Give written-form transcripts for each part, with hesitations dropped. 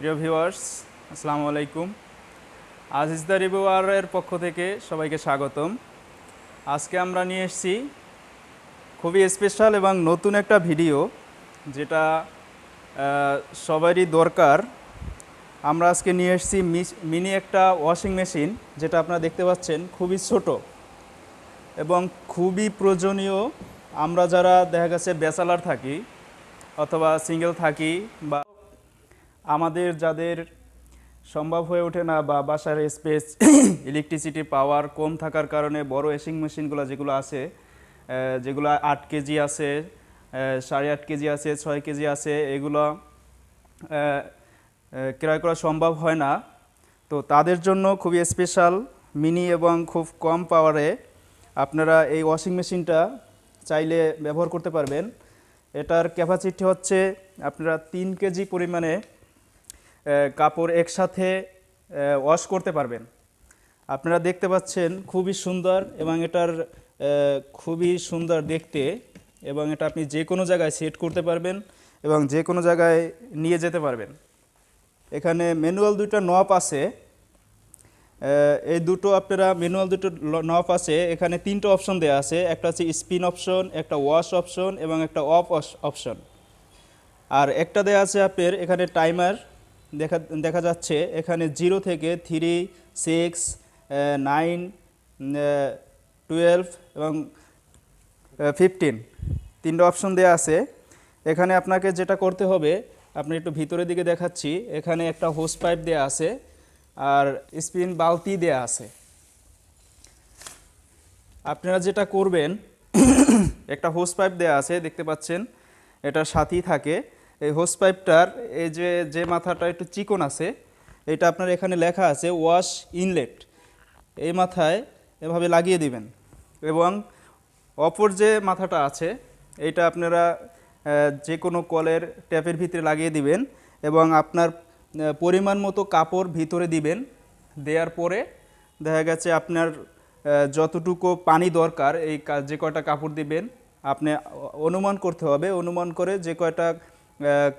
প্রিয় ভিউয়ার্স, আসসালামু আলাইকুম। আজিজ দ্য রিভিউয়ারের পক্ষ থেকে সবাইকে স্বাগতম। আজকে আমরা নিয়ে এসেছি খুবই স্পেশাল এবং নতুন একটা ভিডিও, যেটা সবারই দরকার। আমরা আজকে নিয়ে এসেছি মিনি একটা ওয়াশিং মেশিন, যেটা আপনারা দেখতে পাচ্ছেন খুবই ছোট এবং খুবই প্রয়োজনীয়। আমরা যারা দেখা গেছে ব্যাচেলার থাকি অথবা সিঙ্গেল থাকি, বা আমাদের যাদের সম্ভব হয়ে ওঠে না বা বাসার স্পেস ইলেকট্রিসিটি পাওয়ার কম থাকার কারণে বড় ওয়াশিং মেশিনগুলো যেগুলো আছে, যেগুলো 8 কেজি আছে, 8.5 কেজি আছে, 6 কেজি আছে, এগুলো ক্রয় করা সম্ভব হয় না। তো তাদের জন্য খুবই স্পেশাল মিনি এবং খুব কম পাওয়ারে আপনারা এই ওয়াশিং মেশিনটা চাইলে ব্যবহার করতে পারবেন। এটার ক্যাপাসিটি হচ্ছে আপনারা 3 কেজি পরিমাণে কাপড় একসাথে ওয়াশ করতে পারবেন। আপনারা দেখতে পাচ্ছেন খুবই সুন্দর, এবং এটার খুবই সুন্দর দেখতে, এবং এটা আপনি যে কোনো জায়গায় সেট করতে পারবেন এবং যে কোনো জায়গায় নিয়ে যেতে পারবেন। এখানে ম্যানুয়াল দুটো নব আছে, এই দুটো আপনারা ম্যানুয়াল দুটো নব আছে। এখানে 3টা অপশন দেওয়া আছে, একটা হচ্ছে স্পিন অপশন, একটা ওয়াশ অপশন এবং একটা অফ অপশন। আর একটা দেওয়া আছে আপনার এখানে টাইমার দেখা যাচ্ছে, এখানে 0 থেকে 3, 6, 9, 12 এবং 15 3টা অপশন দেওয়া আছে। এখানে আপনাকে যেটা করতে হবে, আপনি একটু ভিতরের দিকে দেখাচ্ছি, এখানে একটা হোস পাইপ দেওয়া আছে আর স্পিন বালতি দেওয়া আছে। আপনারা যেটা করবেন, একটা হোস পাইপ দেওয়া আছে দেখতে পাচ্ছেন, এটার সাথেই থাকে। এই হোস পাইপটার এই যে মাথাটা একটু চিকন আছে, এটা আপনার এখানে লেখা আছে ওয়াশ ইনলেট, এই মাথায় এভাবে লাগিয়ে দিবেন। এবং অপর যে মাথাটা আছে, এইটা আপনারা যে কোনো কলের ট্যাপের ভিতরে লাগিয়ে দিবেন এবং আপনার পরিমাণ মতো কাপড় ভিতরে দিবেন। দেওয়ার পরে দেখা গেছে আপনার যতটুকু পানি দরকার, এই যে কয়টা কাপড় দিবেন আপনি অনুমান করতে হবে, অনুমান করে যে কয়টা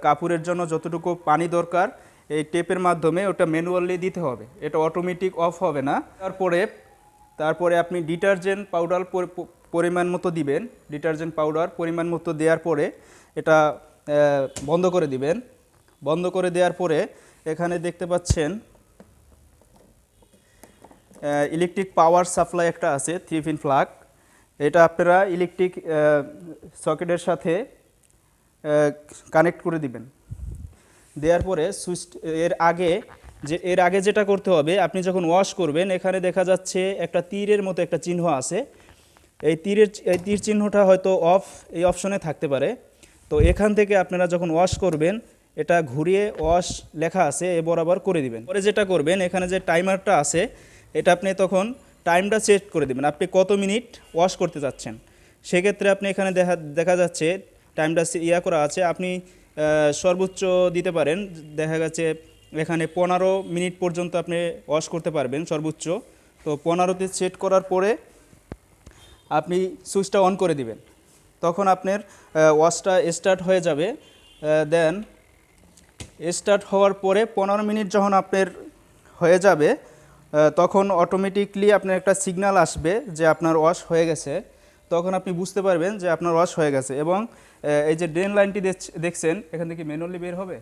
কাপড়ের জন্য যতটুকু পানি দরকার এই টেপের মাধ্যমে ওটা ম্যানুয়ালি দিতে হবে, এটা অটোমেটিক অফ হবে না। তারপরে আপনি ডিটারজেন্ট পাউডার পরিমাণ মতো দিবেন। ডিটারজেন্ট পাউডার পরিমাণ মতো দেওয়ার পরে এটা বন্ধ করে দিবেন। বন্ধ করে দেওয়ার পরে এখানে দেখতে পাচ্ছেন ইলেকট্রিক পাওয়ার সাপ্লাই একটা আছে 3-পিন প্লাগ। এটা আপনারা ইলেকট্রিক সকেটের সাথে কানেক্ট করে দিবেন। দেওয়ার পরে সুইচ এর আগে যেটা করতে হবে, আপনি যখন ওয়াশ করবেন, এখানে দেখা যাচ্ছে একটা তীরের মতো একটা চিহ্ন আছে। এই তীর চিহ্নটা হয়তো এই অপশনে থাকতে পারে। তো এখান থেকে আপনারা যখন ওয়াশ করবেন, এটা ঘুরিয়ে ওয়াশ লেখা আছে এ বরাবর করে দিবেন। পরে যেটা করবেন, এখানে যে টাইমারটা আছে, এটা আপনি তখন টাইমটা সেট করে দিবেন, আপনি কত মিনিট ওয়াশ করতে যাচ্ছেন। সেক্ষেত্রে আপনি এখানে দেখা যাচ্ছে টাইমটা করা আছে, আপনি সর্বোচ্চ দিতে পারেন। দেখা গেছে এখানে 15 মিনিট পর্যন্ত আপনি ওয়াশ করতে পারবেন সর্বোচ্চ। তো 15তে সেট করার পরে আপনি সুইচটা অন করে দিবেন, তখন আপনার ওয়াশটা স্টার্ট হয়ে যাবে। দেন স্টার্ট হওয়ার পরে 15 মিনিট যখন আপনার হয়ে যাবে, তখন অটোমেটিকলি আপনার একটা সিগন্যাল আসবে যে আপনার ওয়াশ হয়ে গেছে। তখন আপনি বুঝতে পারবেন যে আপনার ওয়াশ হয়ে গেছে। এবং এই যে ড্রেন লাইনটি দেখছেন, এখান থেকে ম্যানুয়ালি বের হবে,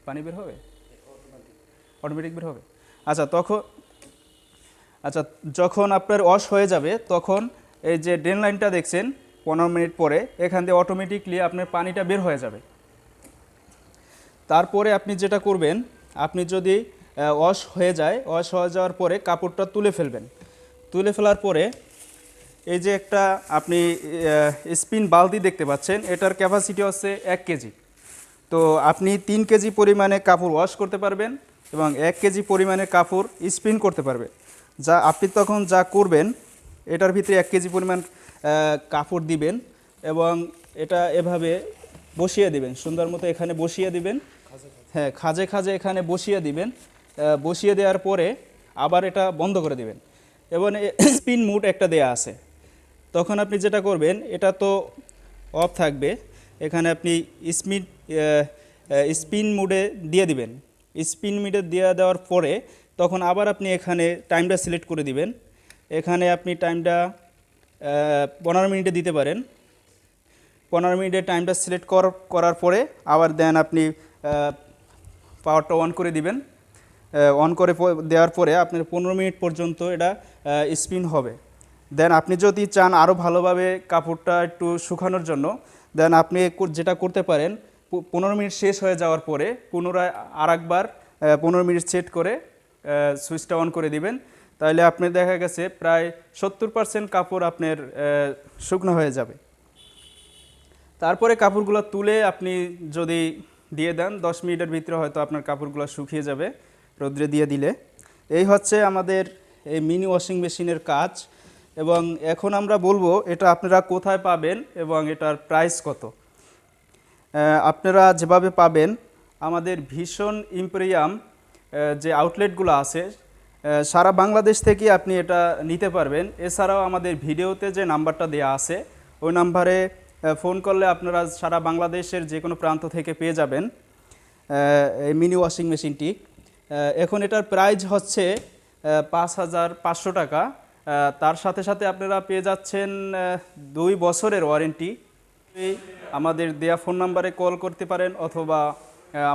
পানি বের হবে, অটোমেটিক বের হবে। যখন আপনার ওয়াশ হয়ে যাবে, তখন এই যে ড্রেন লাইনটা দেখছেন 15 মিনিট পরে, এখান দিয়ে অটোমেটিকলি আপনার পানিটা বের হয়ে যাবে। তারপরে আপনি যেটা করবেন, আপনি যদি ওয়াশ হয়ে যাওয়ার পরে কাপড়টা তুলে ফেলবেন। তুলে ফেলার পরে এই যে একটা আপনি স্পিন বালতি দেখতে পাচ্ছেন, এটার ক্যাপাসিটি হচ্ছে 1 কেজি। তো আপনি 3 কেজি পরিমাণে কাপড় ওয়াশ করতে পারবেন এবং 1 কেজি পরিমাণে কাপড় স্পিন করতে পারবেন। আপনি তখন যা করবেন, এটার ভিতরে 1 কেজি পরিমাণ কাপড় দিবেন এবং এটা এভাবে বসিয়ে দিবেন, সুন্দর মতো এখানে বসিয়ে দিবেন। হ্যাঁ, খাজে খাজে এখানে বসিয়ে দিবেন। বসিয়ে দেওয়ার পরে আবার এটা বন্ধ করে দিবেন। এবং স্পিন মুড একটা দেয়া আছে, তখন আপনি যেটা করবেন, এটা তো অফ থাকবে, এখানে আপনি স্পিন মুডে দিয়ে দিবেন। স্পিন মিটার দেওয়ার পরে তখন আবার আপনি এখানে টাইমটা সিলেক্ট করে দিবেন। এখানে আপনি টাইমটা 15 মিনিটে দিতে পারেন। 15 মিনিটের টাইমটা সিলেক্ট করার পরে আবার দেন আপনি পাওয়ারটা অন করে দিবেন। অন করে দেওয়ার পরে আপনার 15 মিনিট পর্যন্ত এটা স্পিন হবে। দেন আপনি যদি চান আরও ভালোভাবে কাপড়টা একটু শুকানোর জন্য, দেন আপনি যেটা করতে পারেন 15 মিনিট শেষ হয়ে যাওয়ার পরে পুনরায় আরেকবার 15 মিনিট সেট করে সুইচটা অন করে দিবেন। তাহলে আপনি দেখা গেছে প্রায় 70% কাপড় আপনার শুকনো হয়ে যাবে। তারপরে কাপড়গুলো তুলে আপনি যদি দিয়ে দেন 10 মিনিটের ভিতরে হয়তো আপনার কাপড়গুলো শুকিয়ে যাবে রোদ্রে দিয়ে দিলে। এই হচ্ছে আমাদের এই মিনি ওয়াশিং মেশিনের কাজ। এবং এখন আমরা বলবো এটা আপনারা কোথায় পাবেন এবং এটার প্রাইস কত। আপনারা যেভাবে পাবেন আমাদের ভিশন ইম্পেরিয়াম যে আউটলেটগুলো আছে সারা বাংলাদেশ থেকে আপনি এটা নিতে পারবেন। এছাড়াও আমাদের ভিডিওতে যে নাম্বারটা দেয়া আছে ওই নাম্বারে ফোন করলে আপনারা সারা বাংলাদেশের যে কোনো প্রান্ত থেকে পেয়ে যাবেন এই মিনি ওয়াশিং মেশিনটি। এখন এটার প্রাইস হচ্ছে 5,500 টাকা। তার সাথে সাথে আপনারা পেয়ে যাচ্ছেন 2 বছরের ওয়ারেন্টি। আমাদের দেয়া ফোন নাম্বারে কল করতে পারেন অথবা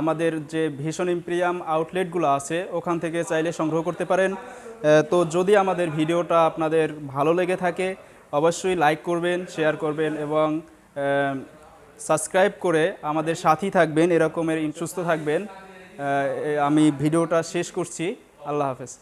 আমাদের যে ভিশন ইম্পেরিয়াম আউটলেটগুলো আছে ওখান থেকে চাইলে সংগ্রহ করতে পারেন। তো যদি আমাদের ভিডিওটা আপনাদের ভালো লেগে থাকে অবশ্যই লাইক করবেন, শেয়ার করবেন এবং সাবস্ক্রাইব করে আমাদের সাথেই থাকবেন। এরকমের সুস্থ থাকবেন। আমি ভিডিওটা শেষ করছি। আল্লাহ হাফেজ।